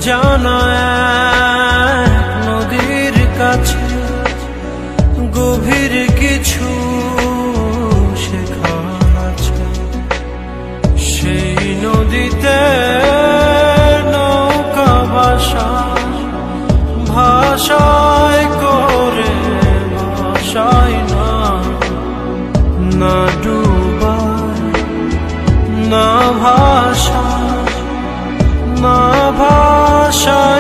জানা নদীর কাছে গভীর কিছু শেখা আছে। সেই নদীতে নৌকা ভাষায় করে ভাষায় না ডুবায় না ভাষায়